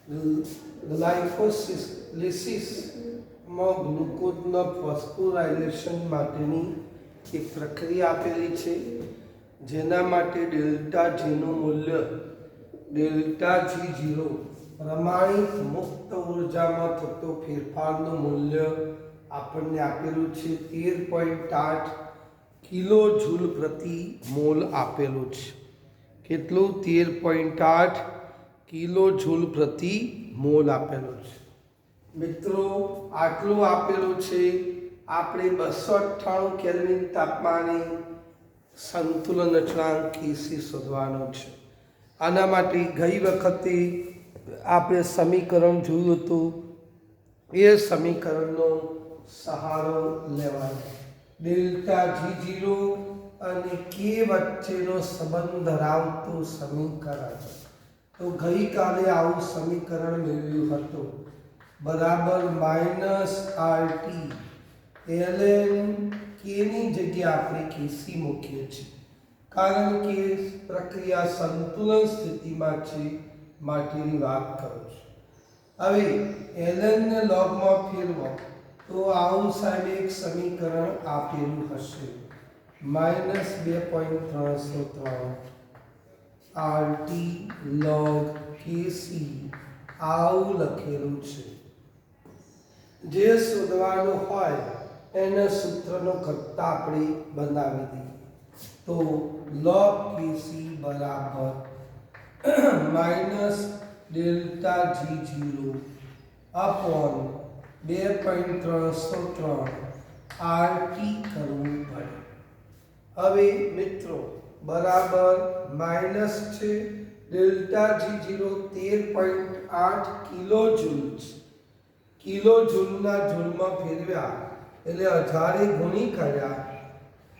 ગ્લાયકોલિસિસમાં ગ્લુકોઝના phosphorylation માટેની એક પ્રક્રિયા આપેલી છે, જેના માટે ડેલ્ટા જીનું મૂલ્ય ડેલ્ટા જી 0 પ્રમાણિત મુક્ત ઉર્જામાં થતો ફેરફારનું મૂલ્ય આપણને આપેલું છે 13.8 કિલો જૂલ પ્રતિ મોલ આપેલું છે. કેટલું? 13.8 કિલો જૂલ પ્રતિ મોલ આપેલું છે. મિત્રો, આટલું આપેલું છે. આપણે 298 કેલ્વિન તાપમાને સંતુલન અચળાંક Kc શોધવાનો છે. આના માટે ગઈ વખતે આપણે સમીકરણ જોયું હતું, એ સમીકરણનો સહારો લેવાનો. ડેલ્ટા જી 0 અને કે વચ્ચેનો સંબંધ ધરાવતું સમીકરણ. તો ગઈકાલે આવું સમીકરણ મેળવ્યું હતું, બરાબર -RT ln કેની જગ્યાએ આપણે Kc મૂકીએ છીએ, કારણ કે પ્રક્રિયા સંતુલન સ્થિતિમાં છે માટેની વાત કરું છું. હવે ln ને લોગમાં ફેરવો તો આવું સાહેબ એક સમીકરણ આપેલું હશે, -2.303 RT log Kc આવું લખેલું છે. જે શોધવાનું હોય એના સૂત્રનો કરતા આપણે બનાવી દઈએ. તો log Kc બરાબર -ડેલ્ટા જી 0 અપોન 2.303 RT કરવું પડે. હવે મિત્રો બરાબર માઇનસ છે, ડેલ્ટા જી 0 13.8 કિલો જૂલ છે. કિલો જૂલના જૂલમાં ફેરવ્યા એટલે 1000 ગુણી કર્યા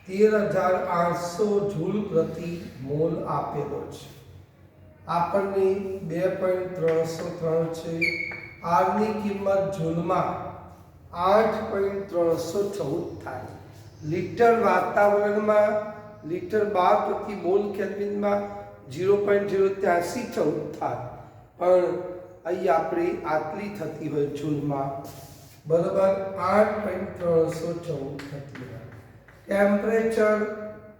13800 જૂલ પ્રતિ મોલ આપેલો છે. આપણને 2.303 છે. R ની કિંમત જૂલમાં 8.314 થાય. લીટર વાતાવરણમાં લીટર 12 પ્રતિ મોલ કેલ્વિનમાં 0.08314 થાય, પણ અહીં આપણે આટલી થતી હોય જૂલમાં, બરાબર 8.314 થતી હોય. ટેમ્પરેચર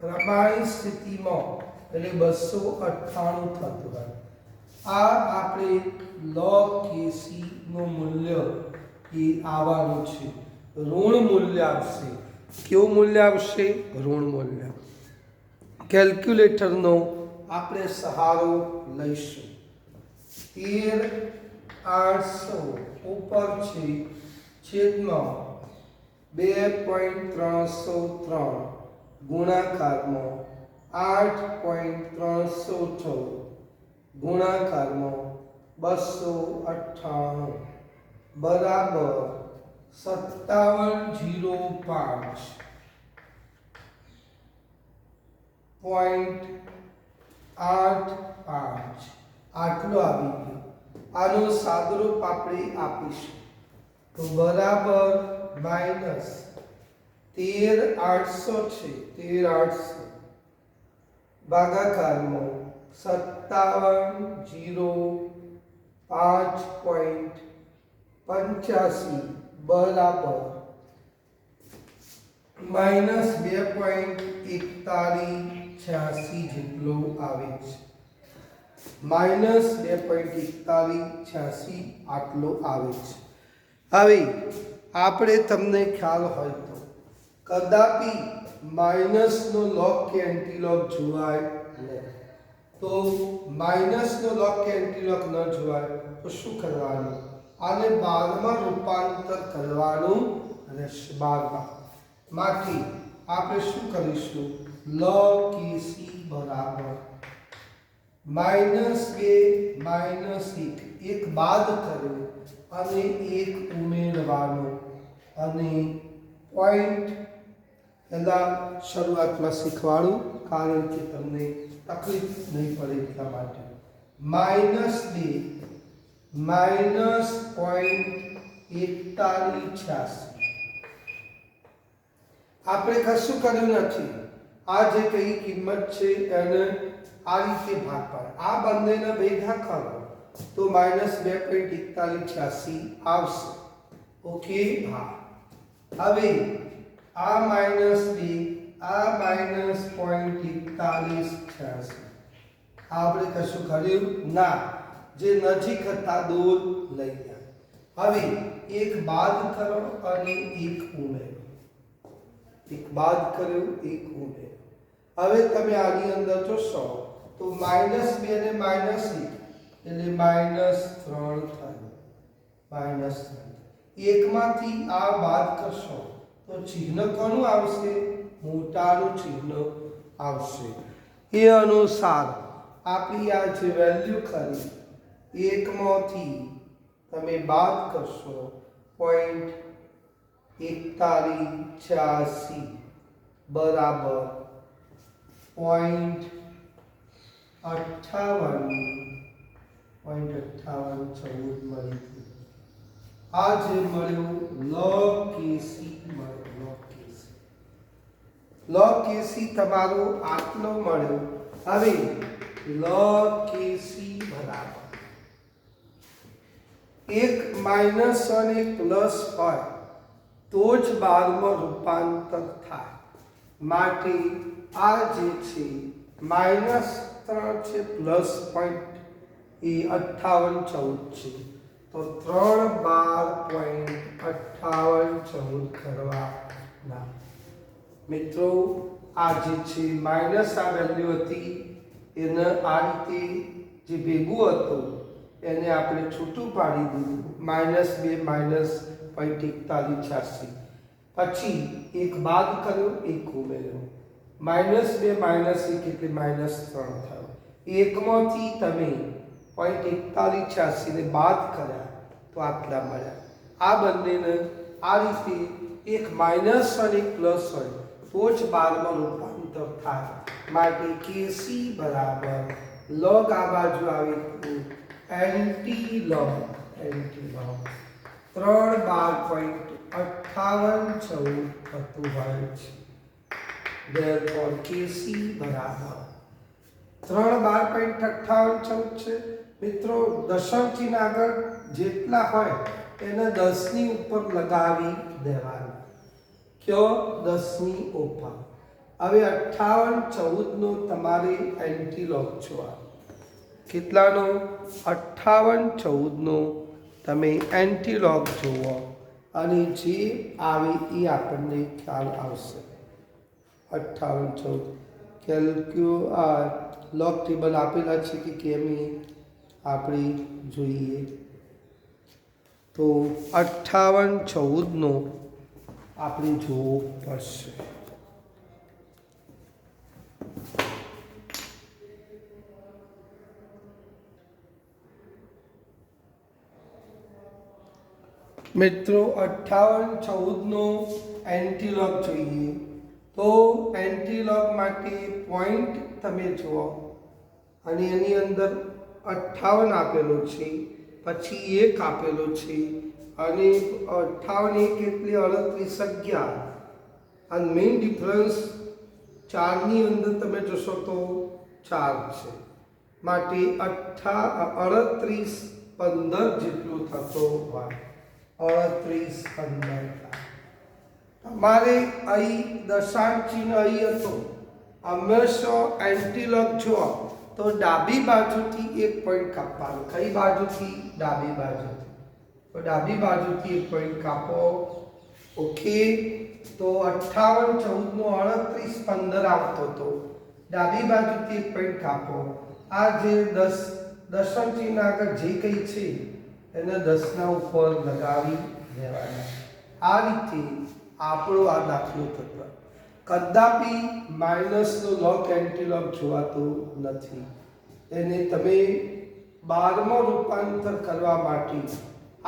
પ્રમાણિત સ્થિતિમાં એટલે 298 થતું હોય. આ આપણે log Kc નું મૂલ્ય એ આવવાનું છે, ઋણ મૂલ્ય આવશે. કેવું મૂલ્ય આવશે? ઋણ મૂલ્ય. કેલ્ક્યુલેટરનો આપણે સહારો લઈશું. 13800 ઉપર છે છેદમાં 2.303 ગુણાકારમાં 8.314 ગુણાકારમાં 298 બરાબર 5705.85 આટલું આવી ગયું. આનું સાદુરૂપ આપણે આપીશું તો બરાબર -13800 છે, 13800 ભાગાકારમાં 5705.85 બરાબર -2.4186 જેટલો આવે છે. -2.4186 આટલો આવે છે. હવે આપણે તમને ખ્યાલ હોય તો કદાપી માઇનસનો લોગ કે એન્ટીલોગ જોવાય નહીં. તો માઇનસનો લોગ કે એન્ટીલોગ ન જોવાય તો શું કરવાનું? આને 12 માં રૂપાંતર કરવાનું રહેશે. 12 માટે આપણે શું કરીશું? log Kc બરાબર -2 -1 એક બાદ કર્યો અને એક ઉમેરવાનો, અને પોઈન્ટ પહેલા શરૂઆતમાં શીખવાડું કારણ કે તમને તકલીફ નહીં પડે એટલા માટે. -0.4186 આપણે કશું કર્યું નથી. આ જે કઈ કિંમત છે એને આ રીતે ભાગ પાડે. આ બંનેને ભેગા કરો તો -2.4186 આવશે. ઓકે, હા. હવે આ -2 આ -0.4186 આપણે કશું કર્યું ના, જે નજીક હતા દૂર લઈ ગયા. હવે એક બાદ કરો અને એક ઉમેરો. એક બાદ કર્યો, એક ઉમેરો. હવે તમે આની અંદર જોશો તો -2 ને -1 એટલે -3 થયું. -3 એકમાંથી આ બાદ કરશો તો ચિહ્ન કોનું આવશે? મોટાનું ચિહ્ન આવશે. એ અનુસાર આપણી આ જે વેલ્યુ ખરી એકમાંથી તમે બાદ કરશો 0.4186 બરાબર 0.5814 મળી. આ જે મળ્યું log kc મળ્યો. log kc તમારો આટલો મળ્યો. હવે log kc બરાબર એક માઇનસ અને એક પ્લસ હોય તો જ 12 માં રૂપાંતર થાય. માટે આ જે છે -3 છે પ્લસ પોઈન્ટ એ 5814 છે. તો 3 12.5814 કરવાના. મિત્રો આ જે છે માઇનસ આ વેલ્યુ હતી એને આ રીતે જે ભેગું હતું એને આપણે છૂટું પાડી દીધું. -2 -0.4186 પછી એક બાદ કર્યો, એક ઉમેર્યો. -2 -1 એટલે -3 થયો. એકમાંથી તમે 0.4186 ને બાદ કર્યા તો આટલા મળ્યા. આ બંનેને આ રીતે એક માઇનસ અને એક પ્લસ હોય તો જ 12 માં રૂપાંતર થાય. માટે kc બરાબર log આ બાજુ આવે તો એન્ટી log 3 12.5814 થતું હોય છે. therefore kc બરાબર 3 12.5814 છે. મિત્રો દશમ ચિહ્ન આગળ જેટલા હોય એને 10 ની ઉપર લગાવી દેવાના. કયો? 10 ની ઉપર. હવે 5814 નો તમારે એન્ટીલોગ જોવા. કેટલાનો? 5814 નો તમે એન્ટીલોગ જોવો અને જે આવે એ આપણને ખ્યાલ આવશે. 5814 લોગ ટેબલ આપેલા છે કે કેમ એ આપણે જોઈએ. તો 5814 નો આપણે જોવો પડશે. મિત્રો 5814 નો એન્ટીલોગ જોઈએ. તો એન્ટીલોગ માટે પોઈન્ટ તમે જુઓ અને એની અંદર 58 આપેલો છે, પછી 1 આપેલો છે અને 58 1 એટલે 38 11 અને મેઇન ડિફરન્સ 4 ની અંદર તમે જોશો તો 4 છે. માટે 38 15 જેટલું થતો હોય. 38 15 તમારે અહીં દશાંશ ચિહ્ન અહીં હતું. હંમેશા એન્ટીલોગ જુઓ તો ડાબી બાજુથી 1 પોઈન્ટ કાપવાનો. કઈ બાજુથી? ડાબી બાજુથી. તો ડાબી બાજુથી 1 પોઈન્ટ કાપો. ઓકે. તો 5814 નો 38 15 આવતો હતો. ડાબી બાજુથી 1 પોઈન્ટ કાપો. આ જે 10 દશમ ચિહ્ન આગળ જે કંઈ છે એને 10 ના ઉપર લગાવી દેવાના. આ રીતે આપણો આ દાખલો થતો. કદાપી માઇનસનો લોગ એન્ટીલોગ જોવાતો નથી. એને તમે 12 માં રૂપાંતર કરવા માટે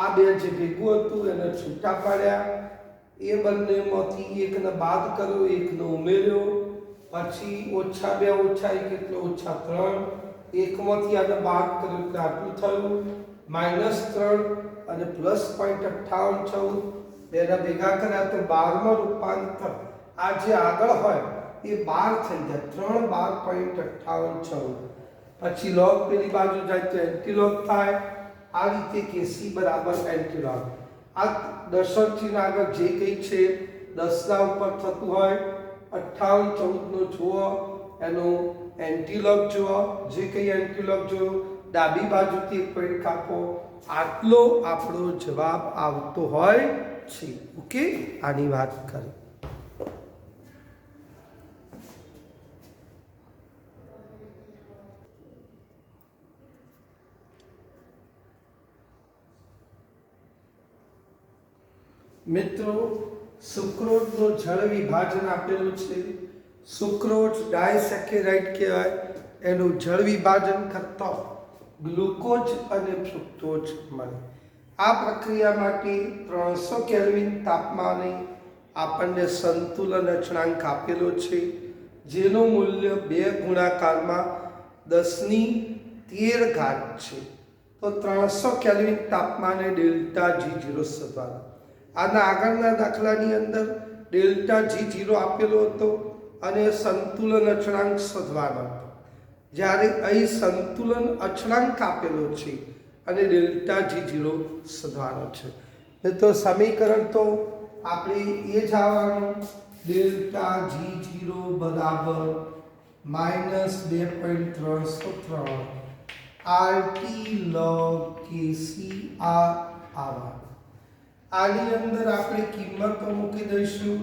આ બે જે ભેગું હતું એને છૂટા પાડ્યા. એ બંનેમાંથી એકને બાદ કર્યો, એકનો ઉમેર્યો. પછી -2 - 1 એટલે -3. એકમાંથી આને બાદ કર્યો એટલે આટલું થયું. -3 અને +0.5814 બેના ભેગા કર્યા તો 12 માં રૂપાંતર આ જે આગળ હોય એ 12 થઈ જાય. 3 12.5814 પછી log પેલી બાજુ જાય તો એન્ટીલોગ થાય આ રીતે કે c બરાબર એન્ટીલોગ આ દશક ચિહ્ન આગળ જે કંઈ છે 10 ના ઉપર થતું હોય 58 14 નો જુઓ એનો એન્ટીલોગ જુઓ જે કંઈ એન્ટીલોગ જોયો ડાબી બાજુથી એક પોઈન્ટ કાપો આટલો આપણો જવાબ આવતો હોય છે ઓકે આની વાત કરી મિત્રો સુક્રોઝનો જળ વિભાજન આપેલું છે સુક્રોઝ ડાયસેકેરાઇડ કહેવાય એનું જળ વિભાજન કરતો ગ્લુકોઝ અને ફ્રુક્ટોઝ મળે આ પ્રક્રિયા માટે 300 કેલ્વિન તાપમાને આપણને સંતુલન અચળાંક આપેલો છે જેનું મૂલ્ય 2 ગુણાકારમાં 10⁻13 છે તો 300 કેલ્વિન તાપમાને ડેલ્ટા G0 શોધવાનો આના આગળના દાખલાની અંદર ડેલ્ટા G0 આપેલો હતો અને સંતુલન અચળાંક શોધવાનો હતો જ્યારે અહીં સંતુલન અચળાંક આપેલો છે અને ડેલ્ટા G0 શોધવાનો છે તો સમીકરણ તો આપણે એ જ આવવાનું ડેલ્ટા G0 બરાબર -2.303 RT log KC આવવાનું આની અંદર આપણે કિંમતો મૂકી દઈશું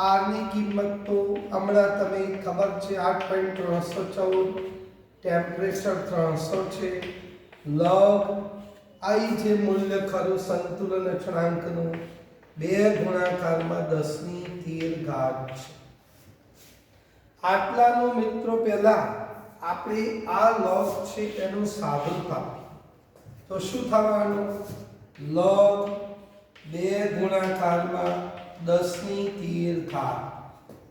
r ની કિંમત તો હમણાં તમે ખબર છે 8.314 ટેમ્પરેચર 300 છે log i જે મૂલ્ય ખરું સંતુલન અચળાંકનું 2 ગુણાકારમાં 10⁻13 છે આટલાનું મિત્રો પહેલા આપણે આ log છે એનું સાદુરૂપ આપીએ તો શું થવાનું log 2 ગુણાકારમાં 10⁻13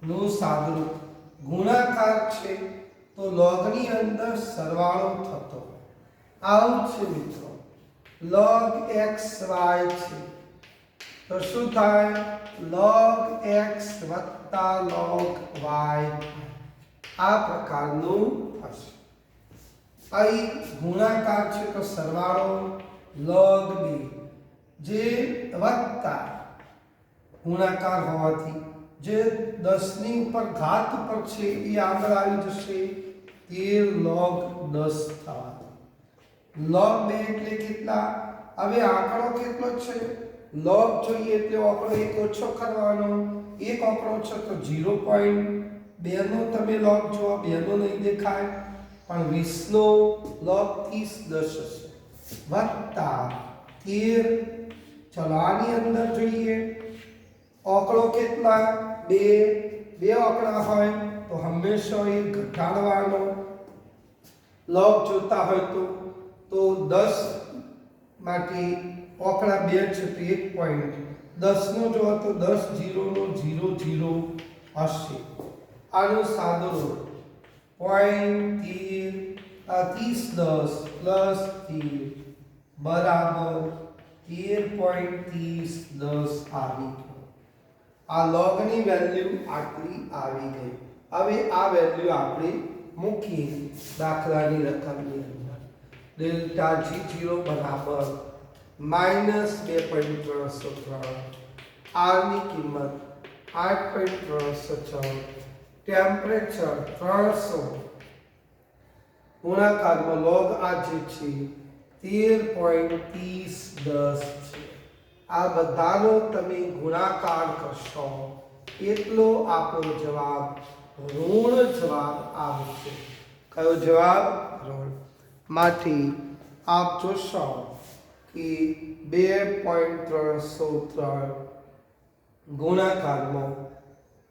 નું સાદુરૂપ ગુણાકાર છે તો log ની અંદર સરવાળો થતો આવું છે મિત્રો log xy છે તો શું થાય log x log y આ પ્રકારનું થશે અહીં ગુણાકાર છે તો સરવાળો log 2 જે વત્તા ગુણાકાર હોવાથી જે 10 ની ઉપર ઘાત ઉપર છે એ આગળ આવી જશે 13 log 10 થવાનો log 2 એટલે કેટલા હવે આંકડો કેટલો છે log જોઈએ એટલે આંકડો એક ઓછો કરવાનો એક આંકડો છે તો 0.2 નો તમે log જો 2 નો નહીં દેખાય પણ 20 નો log 30 10 હશે વત્તા 13 ચલો આની અંદર જોઈએ આંકડો કેટલા 2 આંકડા હોય તો હંમેશા એ ઘટાડવાનો log જોતા હોય તો 10 માટે આંકડા 2 છે તો 1 પોઈન્ટ 10 નો જો તો 10 0 નો 0 0 હશે આનો સાદો રૂપ 0.30 10 +3 બરાબર 13.30 10 આવી ગયો આ log ની વેલ્યુ આટલી આવી ગઈ હવે આ વેલ્યુ આપણે મૂકીએ દાખલાની રકમની અંદર ડેલ્ટા G0 બરાબર -2.303 r ની કિંમત 8.314 ટેમ્પરેચર 300 ગુણાકારમાં log આ જે છે 13.30 10 છે આ બધાનો તમે ગુણાકાર કરશો એટલો આપણો જવાબ ઋણ જવાબ આવશે કયો જવાબ ઋણ માટે આપ જોશો કે 2.303 ગુણાકારમાં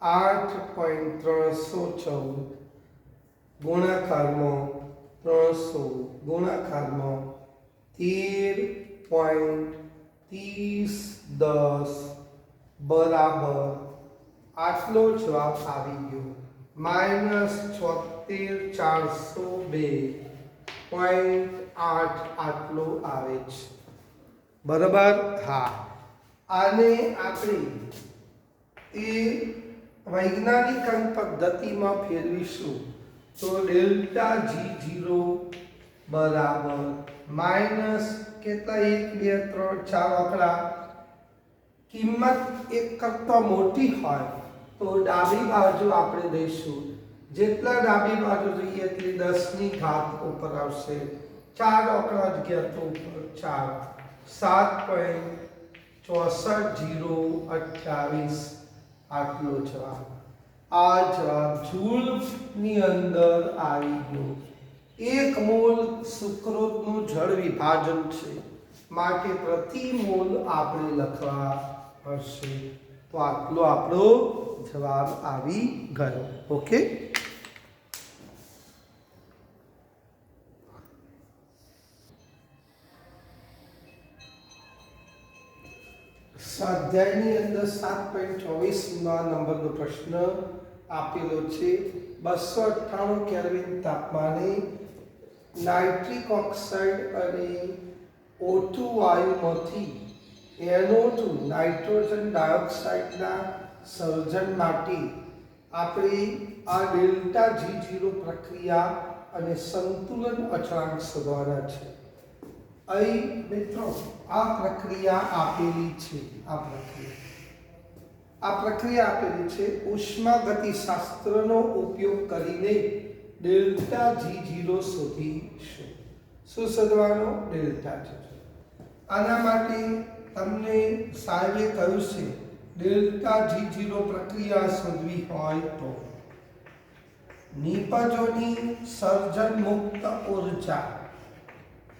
8.314 ગુણાકારમાં 300 ગુણાકારમાં 13.30 10 બરાબર આટલો જવાબ આવી ગયો -74402.8 આટલો આવે છે બરાબર હા આને આપણે એ વૈજ્ઞાનિક અંક પદ્ધતિમાં ફેરવીશું તો ડેલ્ટા G0 બરાબર માઇનસ કેટલા 1 2 3 4 આંકડા કિંમત 1 કરતા મોટી હોય તો ડાબી બાજુ આપણે દઈશું જેટલા ડાબી બાજુ જોઈએ એટલી 10 ની ઘાત ઉપર આવશે 4 આંકડા જ ગયા તો ઉપર 4 7.64028 આટલો જવાબ આ જવાબ જૂલની અંદર આવી ગયો 1 મોલ સુક્રોતનું જળ વિભાજન છે માટે પ્રતિ મોલ આપણે લખવા પડશે તો આટલો આપણો જવાબ આવી ગયો ઓકે સ્વાધ્યાયની અંદર 7.24 નંબરનો પ્રશ્ન આપેલો છે 298 કેલ્વિન તાપમાને નાઇટ્રિક ઓક્સાઇડ અને O2 વાયુમાંથી NO2 નાઇટ્રોજન ડાયોક્સાઇડના સર્જન માટે આપણે આ ડેલ્ટા G0 પ્રક્રિયા અને સંતુલન અચળાંક શોધવાના છે અહીં મિત્રો આ પ્રક્રિયા આપેલી છે આ પ્રક્રિયા આપેલી છે ઉષ્માગતિશાસ્ત્રનો ઉપયોગ કરીને ડેલ્ટા G0 શોધીશું શું શોધવાનો ડેલ્ટા G0 આના માટે તમને સાહેબે કહ્યું છે ડેલ્ટા G0 પ્રક્રિયા શોધવી હોય તો નિપજોની સર્જન મુક્ત ઊર્જા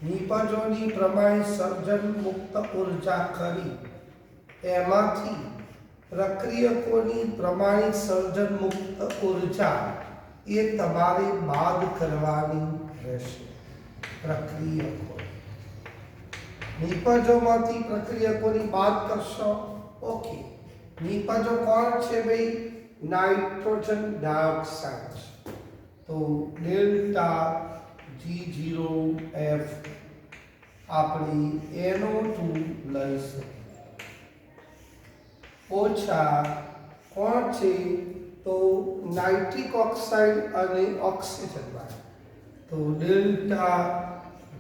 નિપજોની પ્રમાણે સર્જન મુક્ત ઊર્જા કરી એમાંથી પ્રક્રિયકોની પ્રમાણિત સર્જન મુક્ત ઊર્જા એ તમારે બાદ કરવાની રહેશે પ્રક્રિયકો નિપજોમાંથી પ્રક્રિયકોની બાદ કરશો ઓકે નિપજો કોણ છે ભાઈ નાઇટ્રોજન ડાયોક્સાઇડ તો ડેલ્ટા G0F આપણે NO2 લઈશું ઓછા કોણ છે તો નાઇટ્રિક ઓક્સાઇડ અને ઓક્સિજન તો ડેલ્ટા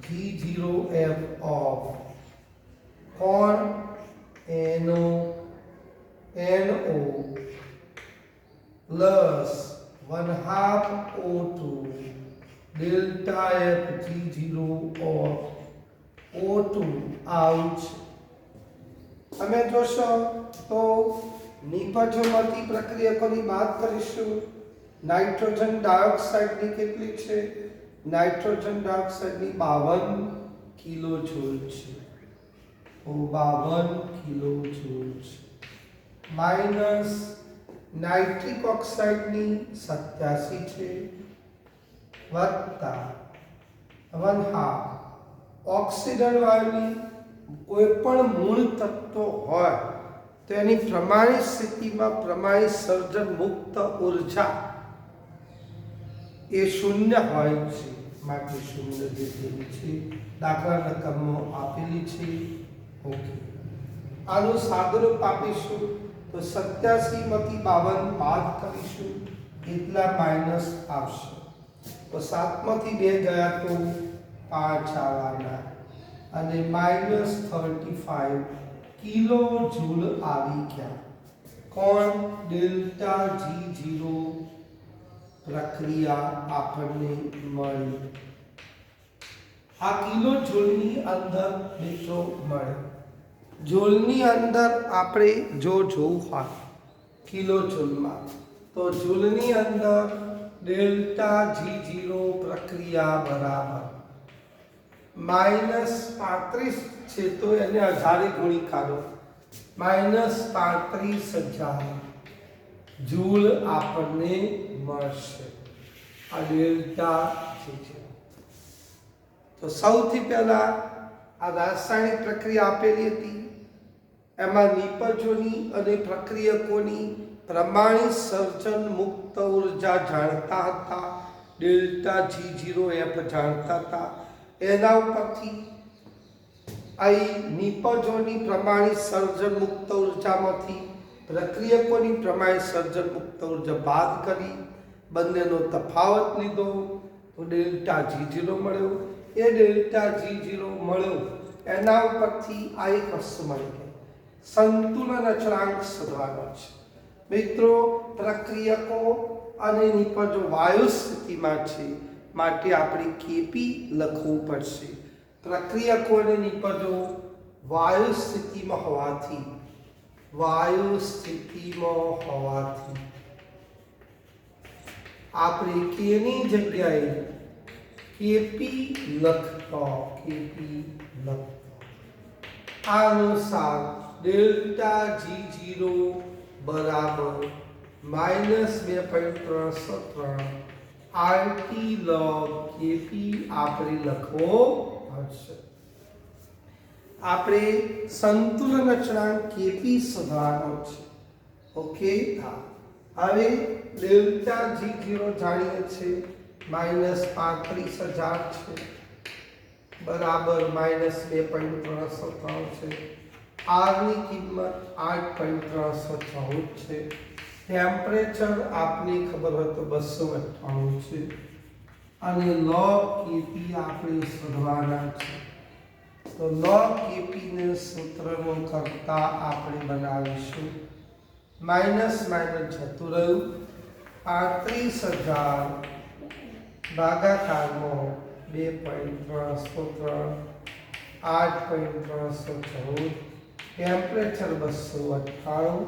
G0F ઓફ કોણ NO plus 1/2 O2 delta F G0 of O2 out અમે જોશો તો નિપજોમાંથી પ્રક્રિયકોની વાત કરીશું નાઇટ્રોજન ડાયોક્સાઇડની કેટલી છે નાઇટ્રોજન ડાયોક્સાઇડની 52 કિલો જૂલ છે તો 52 કિલો જૂલ છે માઇનસ નાઇટ્રિક ઓક્સાઇડની 87 છે વત્તા 1/2 ઓક્સિજન વાયુની કોઈ પણ મૂળ તત્વ હોય તો એની પ્રમાણિત સ્થિતિમાં પ્રમાણિત સર્જન મુક્ત ઊર્જા એ શૂન્ય હોય છે માટે શૂન્ય જેટલી છે દાખલા રકમો આપેલી છે ઓકે આનું સાદુરૂપ આપીશું તો 87 માંથી 52 બાદ કરીશું એટલા માઇનસ આવશે તો 7 માંથી 2 ગયા તો 5 આવવાના અને -35 કિલો જૂલ આવી ગયા કોણ ડેલ્ટા G0 પ્રક્રિયા આપણને મળી આ કિલો જૂલની અંદર મિત્રો મળે જૂલની અંદર આપણે જો જોવું હોય કિલો જૂલમાં તો જૂલની અંદર ડેલ્ટા G0 પ્રક્રિયા બરાબર -35 છે તો એને 1000 ગુણી કાઢો -35,000 જૂલ આપણને મળશે આ ડેલ્ટા G0 તો સૌથી પહેલા આ રાસાયણિક પ્રક્રિયા આપેલી હતી એમાં નિપજોની અને પ્રક્રિયકોની પ્રમાણિત સર્જન મુક્ત ઊર્જા જાણતા હતા ડેલ્ટા G0F જાણતા હતા એના ઉપરથી અહીં નિપજોની પ્રમાણિત સર્જન મુક્ત ઊર્જામાંથી પ્રક્રિયકોની પ્રમાણિત સર્જન મુક્ત ઊર્જા બાદ કરી બંનેનો તફાવત લીધો તો ડેલ્ટા G0 મળ્યો. એ ડેલ્ટા G0 મળ્યો એના ઉપરથી આ એક વસ્તુ મળી ગઈ, સંતુલન અચળાંક શોધવાનો છે. મિત્રો, પ્રક્રિયકો અને નિપજો વાયુ સ્થિતિમાં છે માટે આપણે Kp લખવું પડશે. પ્રક્રિયકો અને નિપજો વાયુ સ્થિતિમાં હોવાથી આપણે કેની જગ્યાએ Kp લખતો. આ અનુસાર ડેલ્ટા G0 બરાબર -2.373 RT log Kp આપણે લખવો પડશે. આપણે સંતુલન અચળાંક Kp શોધવાનો છે. ઓકે, હા. હવે ડેલ્ટા G0 જાણીએ છીએ -35,000 છે બરાબર -2.373 છે. R ની કિંમત 8.314 છે. ટેમ્પરેચર આપને ખબર હોય તો 298 છે અને log Kp આપણે શોધવાના છે. તો log Kp ને સૂત્રનો કરતા આપણે બનાવીશું માઇનસ જતું રહ્યું 35,000 ભાગાકારમાં 2.303 8.314 ટેમ્પરેચર 298.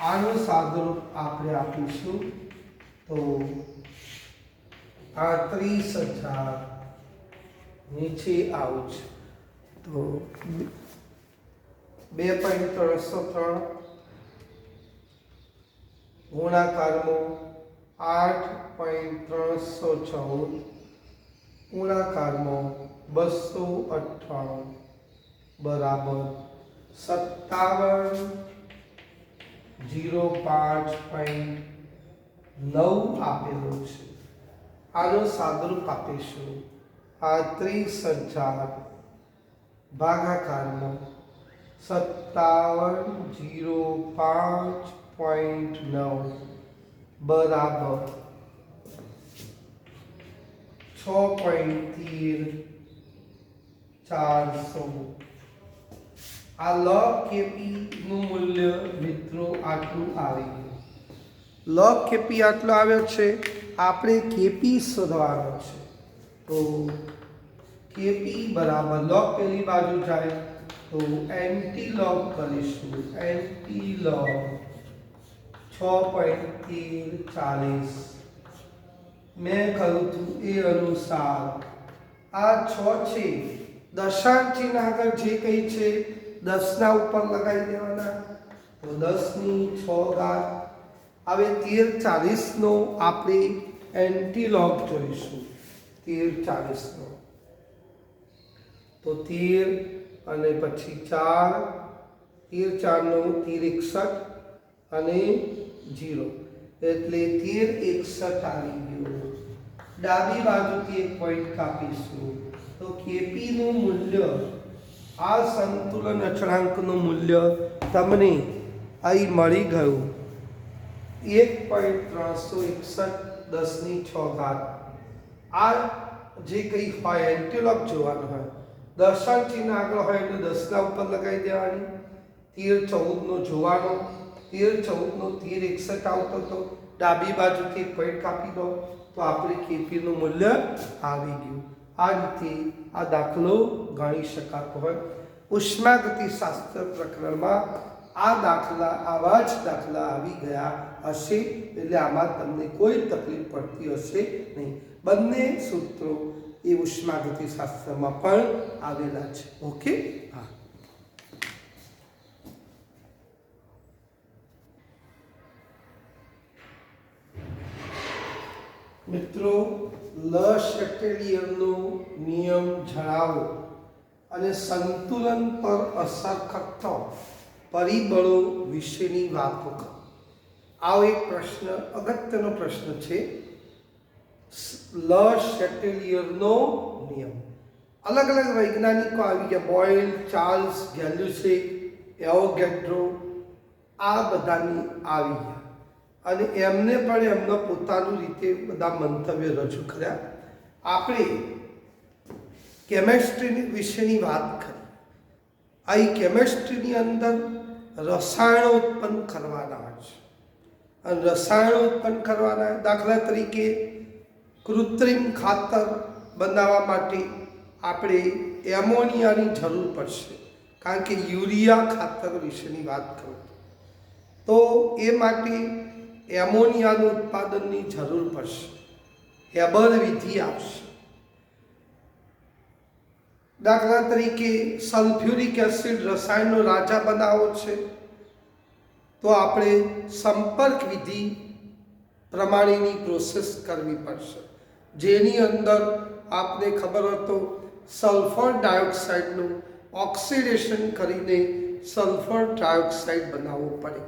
આનું સાદુરૂપ આપણે આપીશું તો 35,000 નીચે આવું છે તો 2.303 ગુણાકારમાં 8.314 ગુણાકારમાં 298 બરાબર 5705.9 આપેલું છે. આનો સાદુરૂપ આપીશું 30,000 ભાગાકારમાં 5705.9 બરાબર 6.13,400. આ log Kp નું મૂલ્ય મિત્રો આટલું આવી ગયું. log Kp આટલો આવ્યો છે. આપણે Kp શોધવાનો છે તો Kp બરાબર log પેલી બાજુ જાય તો એન્ટી log કરીશું. એન્ટી log 6.1340 મેં કહ્યું હતું એ અનુસાર આ 6 છે, દશાંશ ચિહ્ન આગળ જે કંઈ છે 10 ના ઉપર લગાવી દેવાના તો 10 ની 6 ઘાત. હવે 1340 નો આપણે એન્ટી log જોઈશું. 1340 નો તો 13 અને પછી 4 13 4 નો 13 61 અને 0 એટલે 1361 આવી ગયું. ડાબી બાજુથી એક પોઈન્ટ કાપીશું તો Kp નું મૂલ્ય, આ સંતુલન અચળાંકનું મૂલ્ય તમને અહીં મળી ગયું 1.361 10 ની 6 ઘાત. આ જે કંઈ હોય એન્ટીલોગ જોવાનું હોય, દશાંશ ચિહ્ન આગળ હોય એટલે 10 ના ઉપર લગાવી દેવાની. 13 14 નો જોવાનો, 13 14 નો 1361 આવતો તો ડાબી બાજુથી એક પોઈન્ટ કાપી દો તો આપણે Kp નું મૂલ્ય આવી ગયું. આ રીતે આ દાખલો ગણી શકાતો હોય. ઉષ્માગતિશાસ્ત્ર પ્રકરણમાં આ દાખલા, આવા જ દાખલા આવી ગયા હશે એટલે આમાં તમને કોઈ તકલીફ પડતી હશે નહીં. બંને સૂત્રો એ ઉષ્માગતિશાસ્ત્રમાં પણ આવેલા છે. ઓકે, હા. મિત્રો, લ શેટેલિયરનો નિયમ જણાવો અને સંતુલન પર અસર કરતા પરિબળો વિશેની વાતો કરો. આવો એક પ્રશ્ન, અગત્યનો પ્રશ્ન છે. લ શેટેલિયરનો નિયમ. અલગ અલગ વૈજ્ઞાનિકો આવી ગયા, બોયલ, ચાર્લ્સ, ગેલ્યુસેક, એવોગેડ્રો, આ બધાની આવી ગયા અને એમને પણ એમના પોતાનું રીતે બધા મંતવ્ય રજૂ કર્યા. આપણે કેમેસ્ટ્રી વિશેની વાત કરી. આ કેમેસ્ટ્રીની અંદર રસાયણો ઉત્પન્ન કરવાના છે. અને રસાયણો ઉત્પન્ન કરવાના, દાખલા તરીકે કૃત્રિમ ખાતર બનાવવા માટે આપણે એમોનિયાની જરૂર પડશે, કારણ કે યુરિયા ખાતર વિશેની વાત કરું તો એ માટે એમોનિયાનું ઉત્પાદનની જરૂર પડશે. હેબર વિધિ આવશે. દાખલા તરીકે સલ્ફ્યુરિક એસિડ રસાયણનો રાજા બનાવવો છે તો આપણે સંપર્ક વિધિ પ્રમાણેની પ્રોસેસ કરવી પડશે, જેની અંદર આપને ખબર હોય તો સલ્ફર ડાયોક્સાઇડનું ઓક્સિડેશન કરીને સલ્ફર ટ્રાયોક્સાઇડ બનાવવું પડે.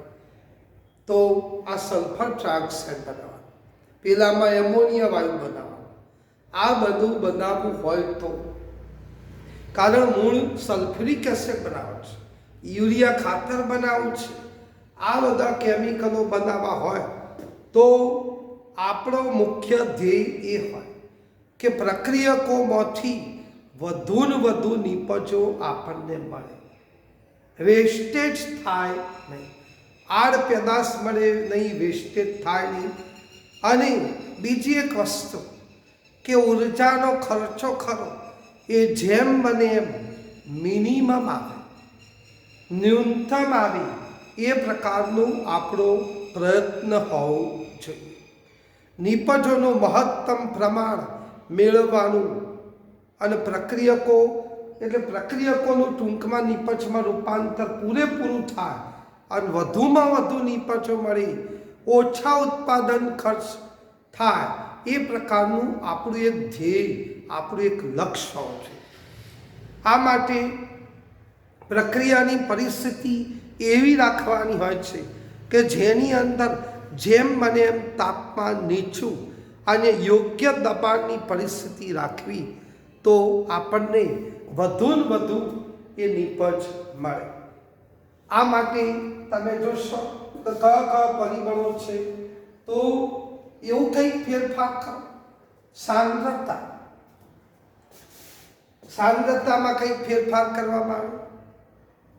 તો આ સલ્ફર ટ્રાયોક્સાઇડ બનાવવાનું, પેલામાં એમોનિયા વાયુ બનાવવાનું. આ બધું બનાવવું હોય તો, કારણ મૂળ સલ્ફ્યુરિક એસિડ બનાવવું છે, યુરિયા ખાતર બનાવવું છે, આ બધા કેમિકલો બનાવવા હોય તો આપણો મુખ્ય ધ્યેય એ હોય કે પ્રક્રિયકોમાંથી વધુ ને વધુ નિપજો આપણને મળે, વેસ્ટેજ થાય નહીં, આડ પેદાશ મળે નહીં, વેસ્ટેજ થાય નહીં. અને બીજી એક વસ્તુ કે ઉર્જાનો ખર્ચો ખરો એ જેમ બને એમ મિનિમમ આવે, ન્યૂનતમ આવે, એ પ્રકારનું આપણો પ્રયત્ન હોવો જોઈએ. નિપજોનું મહત્તમ પ્રમાણ મેળવવાનું અને પ્રક્રિયકો એટલે પ્રક્રિયકોનું ટૂંકમાં નિપજમાં રૂપાંતર પૂરેપૂરું થાય અને વધુમાં વધુ નિપજો મળી ઓછા ઉત્પાદન ખર્ચ થાય, એ પ્રકારનું આપણું એક ધ્યેય, આપણું એક લક્ષ્ય હોવું જોઈએ. આ માટે પ્રક્રિયાની પરિસ્થિતિ એવી રાખવાની હોય છે કે જેની અંદર જેમ બને એમ તાપમાન નીચું અને યોગ્ય દબાણની પરિસ્થિતિ રાખવી તો આપણને વધુ ને વધુ એ નિપજ મળે. આ માટે તમે જોશો તો કયા કયા પરિબળો છે, તો એવું કંઈક ફેરફાર કરો. સાંદ્રતામાં કંઈક ફેરફાર કરવામાં આવે,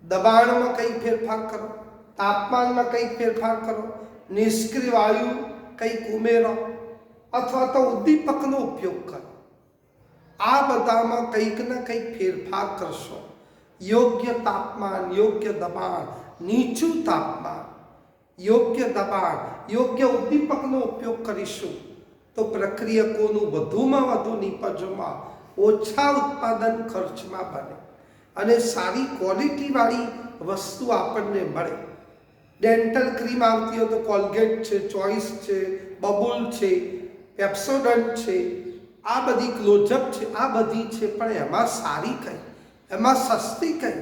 દબાણમાં કંઈક ફેરફાર કરો, તાપમાનમાં કંઈક ફેરફાર કરો, નિષ્ક્રિય વાયુ કંઈક ઉમેરો અથવા તો ઉદ્દીપકનો ઉપયોગ કરો. આ બધામાં કંઈક ને કંઈક ફેરફાર કરશો. યોગ્ય તાપમાન, યોગ્ય દબાણ, નીચું તાપમાન, યોગ્ય દબાણ, યોગ્ય ઉદ્દીપકનો ઉપયોગ કરીશું તો પ્રક્રિયકોનું વધુમાં વધુ નિપજોમાં ઓછા ઉત્પાદન ખર્ચમાં બને અને સારી ક્વોલિટીવાળી વસ્તુ આપણને મળે. ડેન્ટલ ક્રીમ આવતી હોય તો કોલગેટ છે, ચોઇસ છે, બબુલ છે, પેપ્સોડન્ટ છે, આ બધી ક્લોઝઅપ છે, આ બધી છે, પણ એમાં સારી કઈ, એમાં સસ્તી કઈ,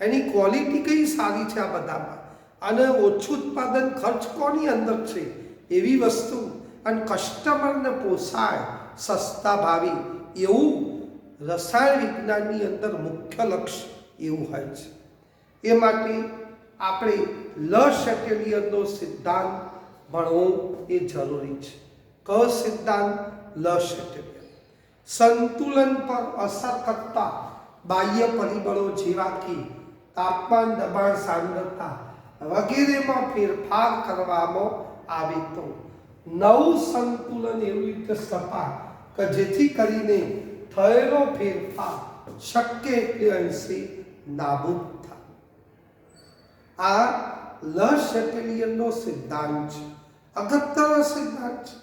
એની ક્વોલિટી કઈ સારી છે, આ બધામાં અને ઓછું ઉત્પાદન ખર્ચ કોની અંદર છે એવી વસ્તુ અને કસ્ટમરને પોસાય સસ્તા ભાવે, એવું રસાયણ વિજ્ઞાનની અંદર મુખ્ય લક્ષ્ય એવું હોય છે. એ માટે આપણે લ શેટેલિયરનો સિદ્ધાંત ભણવો એ જરૂરી છે. કયો સિદ્ધાંત? લ શેટેલિયર. સંતુલન પર અસર કરતા બાહ્ય પરિબળો જેવા કે તાપમાન, દબાણ, સાંદ્રતા વગેરેમાં ફેરફાર કરવામાં આવે તો નવું સંતુલન એવી રીતે સ્થપાય કે જેથી કરીને થયેલો ફેરફાર શક્ય એટલે અંશે નાબૂદ થાય. આ લ શેટેલિયરનો સિદ્ધાંત છે, અગત્યનો સિદ્ધાંત છે.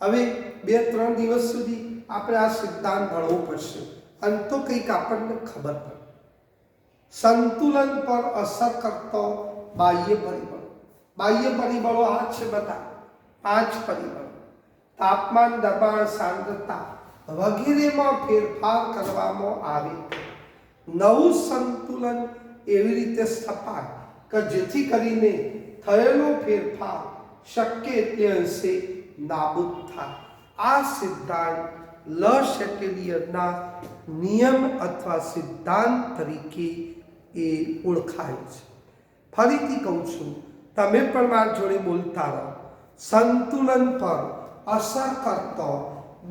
હવે 2-3 દિવસ સુધી આપણે આ સિદ્ધાંત ભણવો પડશે અને તો કંઈક આપણને ખબર પડે. સંતુલન પર અસર કરતો બાહ્ય પરિબળો. બાહ્ય પરિબળો આ છે બધા 5 પરિબળો. તાપમાન, દબાણ, સાંદ્રતા વગેરેમાં ફેરફાર કરવામાં આવે નવું સંતુલન એવી રીતે સ્થપાય કે જેથી કરીને થયેલો ફેરફાર શક્ય એટલે અંશે નાબૂદ થાય. આ સિદ્ધાંત લ શેટેલિયરના નિયમ અથવા સિદ્ધાંત તરીકે એ ઓળખાય છે. ફરીથી કહું છું, તમે પણ મારી જોડે બોલતા રહો. સંતુલન પર અસર કરતો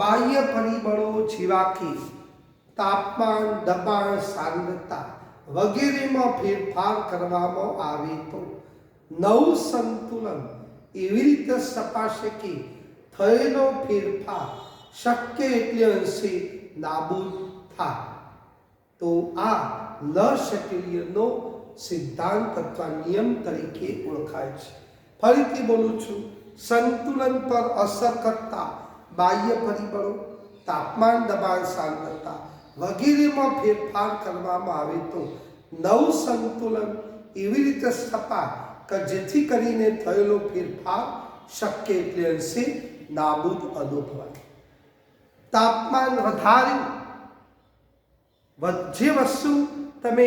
બાહ્ય પરિબળો જેવા કે તાપમાન, દબાણ, સાંદ્રતા વગેરેમાં ફેરફાર કરવામાં આવે તો નવું સંતુલન એવી રીતે સ્થપાશે કે થયેલો ફેરફાર શક્ય એટલે અંશે નાબૂદ થાય. તો આ લ શેટેલિયરનો સિદ્ધાંત અથવા નિયમ તરીકે ઓળખાય છે. ફરીથી બોલું છું, સંતુલન પર અસર કરતા બાહ્ય પરિબળો, તાપમાન, દબાણ, સાંદ્રતા વગેરેમાં ફેરફાર કરવામાં આવે તો નવું સંતુલન એવી રીતે સ્થપાય કે જેથી કરીને થયેલો ફેરફાર શક્ય એટલે અંશે નાબૂદ અનુભવાય. તાપમાન વધાર્યું, જે વસ્તુ તમે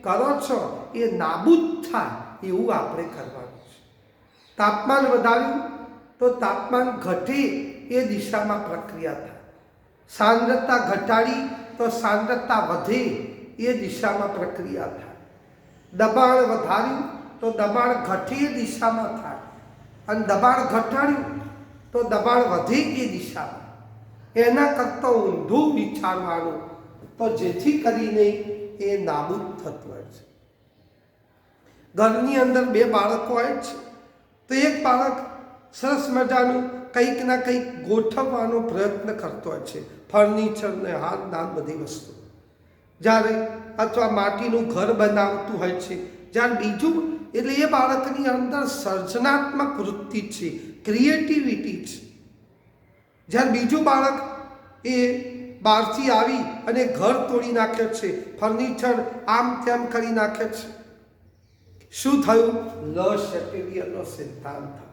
કરો છો એ નાબૂદ થાય એવું આપણે કરવાનું છે. તાપમાન વધાર્યું તો તાપમાન ઘટે એ દિશામાં પ્રક્રિયા થાય. સાંદ્રતા ઘટાડી તો સાંદ્રતા વધે એ દિશામાં પ્રક્રિયા થાય. દબાણ વધાર્યું તો દબાણ ઘટે એ દિશામાં થાય, અને દબાણ ઘટાડ્યું તો દબાણ વધે એ દિશામાં. એના કરતાં ઊંધું વિચારવાનું તો જેથી કરીને એ નાબૂદ થતું હોય છે. ઘરની અંદર બે બાળકો હોય છે તો એક બાળક સરસ મજાનું કંઈક ના કંઈક ગોઠવવાનો પ્રયત્ન કરતો હોય છે, ફર્નિચર ને હાથ નાન બધી વસ્તુ. જ્યારે અથવા માટીનું ઘર બનાવતું હોય છે, જ્યારે બીજું એટલે એ બાળકની અંદર સર્જનાત્મક વૃત્તિ છે, ક્રિએટિવિટી છે. જ્યારે બીજું બાળક એ બહારથી આવી અને ઘર તોડી નાખે છે, ફર્નિચર આમ તેમ કરી નાખે છે, શું થયું? લ શેટેલિયરનો સિદ્ધાંત થયો.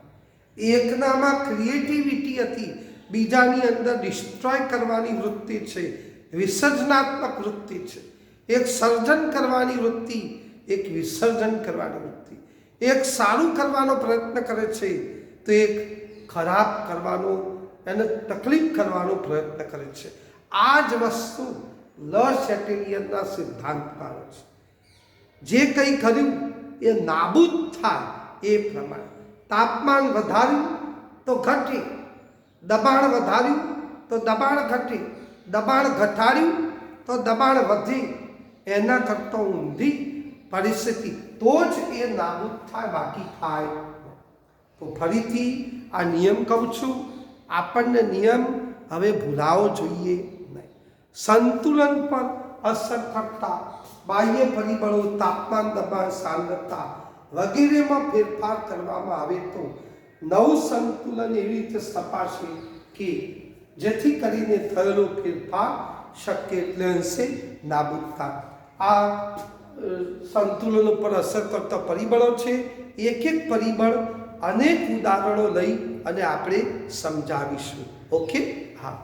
એકનામાં ક્રિએટિવિટી હતી, બીજાની અંદર ડિસ્ટ્રોય કરવાની વૃત્તિ છે, વિસર્જનાત્મક વૃત્તિ છે. એક સર્જન કરવાની વૃત્તિ, એક વિસર્જન કરવાની વૃત્તિ. એક સારું કરવાનો પ્રયત્ન કરે છે તો એક ખરાબ કરવાનો, એને તકલીફ કરવાનો પ્રયત્ન કરે છે. આ જ વસ્તુ લ શેટેલિયરના સિદ્ધાંતમાં આવે છે. જે કંઈ કર્યું એ નાબૂદ થાય એ પ્રમાણે. તાપમાન વધાર્યું તો ઘટે, દબાણ વધાર્યું તો દબાણ ઘટે, દબાણ ઘટાડ્યું તો દબાણ વધે. એના કરતાં ઊંધી પરિસ્થિતિ તો જ એ નાબૂદ થાય, બાકી થાય. તો ફરીથી આ નિયમ કહું છું, આપણને નિયમ હવે ભૂલાવો જોઈએ નહીં. સંતુલન પર અસર કરતા બાહ્ય પરિબળો, તાપમાન, દબાણ, સાંદ્રતા વગેરેમાં ફેરફાર કરવામાં આવે તો નવું સંતુલન એવી રીતે સ્થપાશે કે જેથી કરીને થયેલો ફેરફાર શક્ય એટલે અંશે નાબૂદ થાય. આ સંતુલન ઉપર અસર કરતા પરિબળો છે. એક એક પરિબળ અનેક ઉદાહરણો લઈ અને આપણે સમજાવીશું. ઓકે, હા.